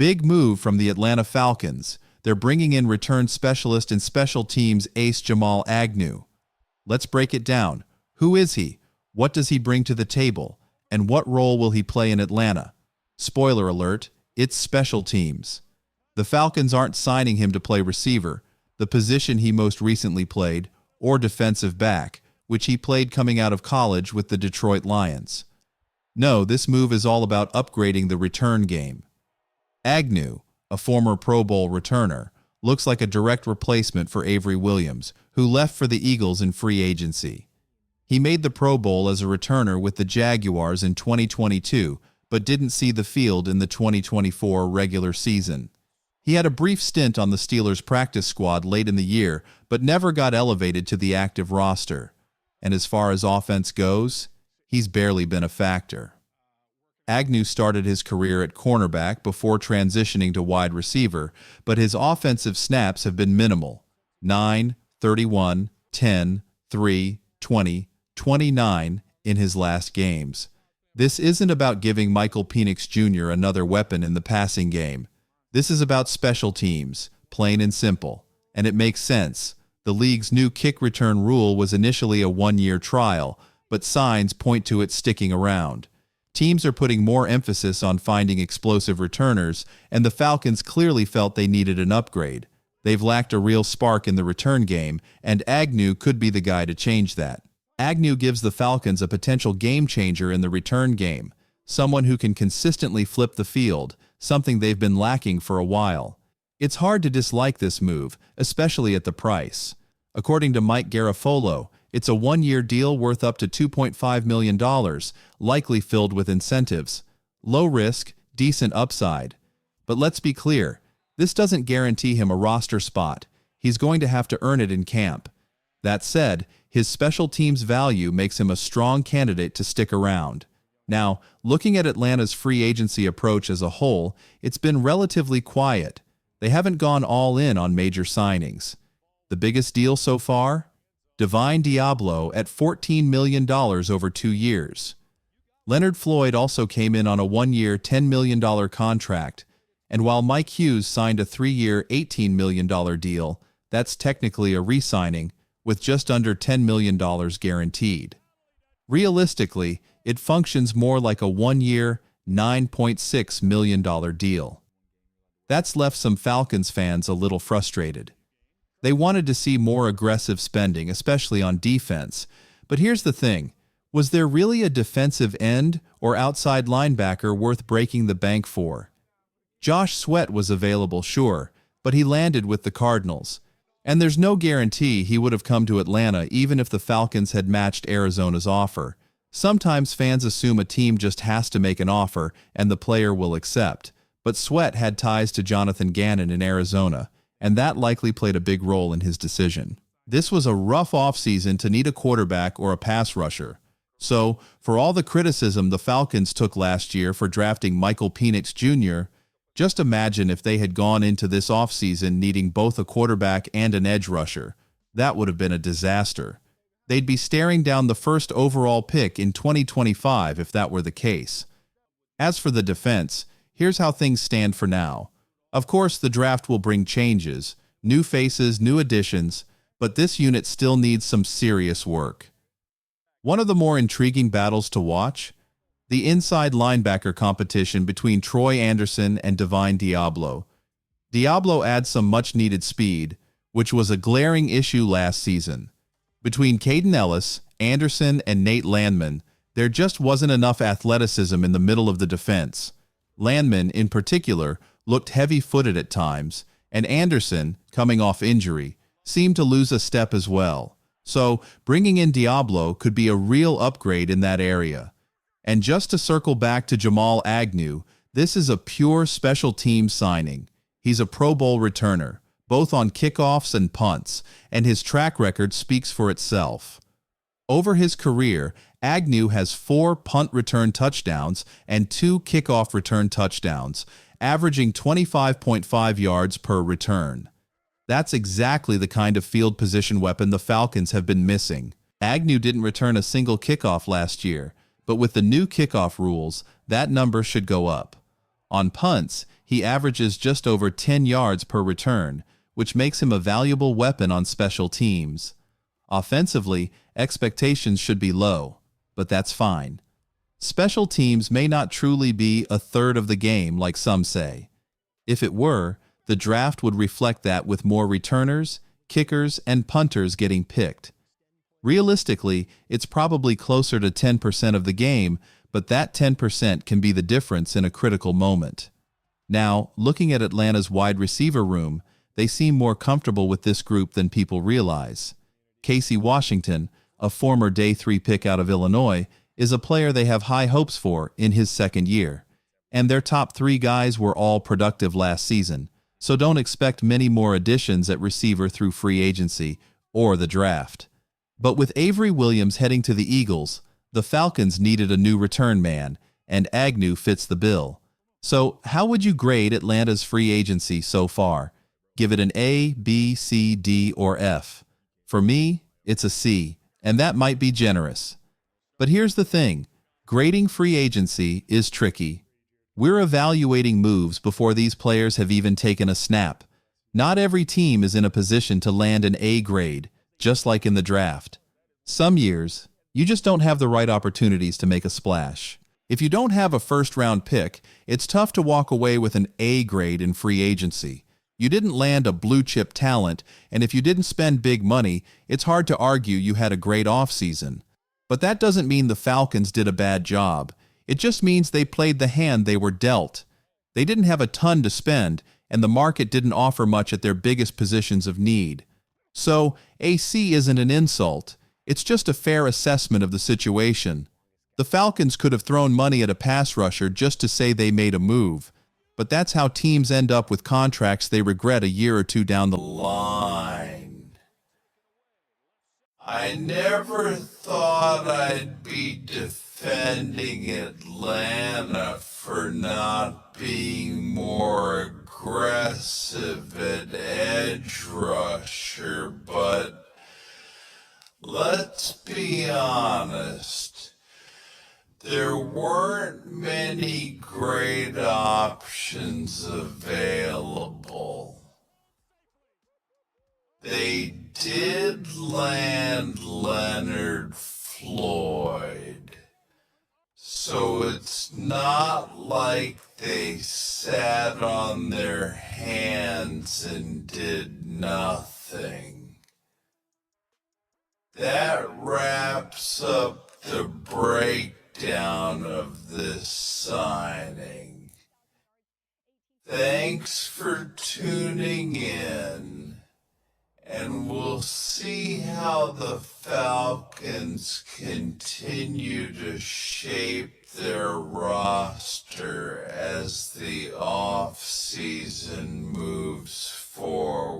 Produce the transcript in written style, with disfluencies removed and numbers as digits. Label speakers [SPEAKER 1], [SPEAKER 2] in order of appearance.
[SPEAKER 1] Big move from the Atlanta Falcons. They're bringing in return specialist and special teams ace Jamal Agnew. Let's break it down. Who is he? What does he bring to the table? And what role will he play in Atlanta? Spoiler alert, it's special teams. The Falcons aren't signing him to play receiver, the position he most recently played, or defensive back, which he played coming out of college with the Detroit Lions. No, this move is all about upgrading the return game. Agnew, a former Pro Bowl returner, looks like a direct replacement for Avery Williams, who left for the Eagles in free agency. He made the Pro Bowl as a returner with the Jaguars in 2022, but didn't see the field in the 2024 regular season. He had a brief stint on the Steelers' practice squad late in the year, but never got elevated to the active roster. And as far as offense goes, he's barely been a factor. Agnew started his career at cornerback before transitioning to wide receiver, but his offensive snaps have been minimal. 9, 31, 10, 3, 20, 29 in his last games. This isn't about giving Michael Penix Jr. another weapon in the passing game. This is about special teams, plain and simple. And it makes sense. The league's new kick return rule was initially a one-year trial, but signs point to it sticking around. Teams are putting more emphasis on finding explosive returners, and the Falcons clearly felt they needed an upgrade. They've lacked a real spark in the return game, and Agnew could be the guy to change that. Agnew gives the Falcons a potential game changer in the return game, someone who can consistently flip the field, something they've been lacking for a while. It's hard to dislike this move, especially at the price. According to Mike Garafolo, it's a one-year deal worth up to $2.5 million, likely filled with incentives. Low risk, decent upside. But let's be clear, this doesn't guarantee him a roster spot. He's going to have to earn it in camp. That said, his special teams value makes him a strong candidate to stick around. Now, looking at Atlanta's free agency approach as a whole, it's been relatively quiet. They haven't gone all in on major signings. The biggest deal so far? Divine Diablo at $14 million over 2 years. Leonard Floyd also came in on a one-year $10 million contract, and while Mike Hughes signed a 3-year $18 million deal, that's technically a re-signing, with just under $10 million guaranteed. Realistically, it functions more like a one-year, $9.6 million deal. That's left some Falcons fans a little frustrated. They wanted to see more aggressive spending, especially on defense. But here's the thing. Was there really a defensive end or outside linebacker worth breaking the bank for? Josh Sweat was available, sure, but he landed with the Cardinals. And there's no guarantee he would have come to Atlanta even if the Falcons had matched Arizona's offer. Sometimes fans assume a team just has to make an offer and the player will accept. But Sweat had ties to Jonathan Gannon in Arizona, and that likely played a big role in his decision. This was a rough offseason to need a quarterback or a pass rusher. So, for all the criticism the Falcons took last year for drafting Michael Penix Jr., just imagine if they had gone into this offseason needing both a quarterback and an edge rusher. That would have been a disaster. They'd be staring down the first overall pick in 2025 if that were the case. As for the defense, here's how things stand for now. Of course, the draft will bring changes, new faces, new additions, but this unit still needs some serious work. One of the more intriguing battles to watch? The inside linebacker competition between Troy Anderson and Divine Diablo. Diablo adds some much-needed speed, which was a glaring issue last season. Between Caden Ellis, Anderson, and Nate Landman, there just wasn't enough athleticism in the middle of the defense. Landman, in particular, looked heavy-footed at times, and Anderson, coming off injury, seemed to lose a step as well. So, bringing in Diablo could be a real upgrade in that area. And just to circle back to Jamal Agnew, this is a pure special teams signing. He's a Pro Bowl returner, both on kickoffs and punts, and his track record speaks for itself. Over his career, Agnew has 4 punt return touchdowns and 2 kickoff return touchdowns, averaging 25.5 yards per return. That's exactly the kind of field position weapon the Falcons have been missing. Agnew didn't return a single kickoff last year, but with the new kickoff rules, that number should go up. On punts, He averages just over 10 yards per return, which makes him a valuable weapon on special teams. Offensively, expectations should be low, but that's fine. Special teams may not truly be a third of the game like some say. If it were, the draft would reflect that with more returners, kickers, and punters getting picked. Realistically, it's probably closer to 10% of the game, but that 10% can be the difference in a critical moment. Now, looking at Atlanta's wide receiver room, they seem more comfortable with this group than people realize. Casey Washington, a former Day 3 pick out of Illinois, is a player they have high hopes for in his second year. And their top 3 guys were all productive last season, so don't expect many more additions at receiver through free agency or the draft. But with Avery Williams heading to the Eagles, the Falcons needed a new return man, and Agnew fits the bill. So how would you grade Atlanta's free agency so far? Give it an A, B, C, D, or F. For me, it's a C, and that might be generous. But here's the thing, grading free agency is tricky. We're evaluating moves before these players have even taken a snap. Not every team is in a position to land an A grade, just like in the draft. Some years, you just don't have the right opportunities to make a splash. If you don't have a first-round pick, it's tough to walk away with an A grade in free agency. You didn't land a blue-chip talent, and if you didn't spend big money, it's hard to argue you had a great offseason. But that doesn't mean the Falcons did a bad job. It just means they played the hand they were dealt. They didn't have a ton to spend, and the market didn't offer much at their biggest positions of need. So, AC isn't an insult. It's just a fair assessment of the situation. The Falcons could have thrown money at a pass rusher just to say they made a move. But that's how teams end up with contracts they regret a year or two down the line. I never thought I'd be defending Atlanta for not being more aggressive at edge rusher, but let's be honest. There weren't many great options available. They did land Leonard Floyd, so it's not like they sat on their hands and did nothing. That wraps up the breakdown of this signing. Thanks for tuning in. And we'll see how the Falcons continue to shape their roster as the off-season moves forward.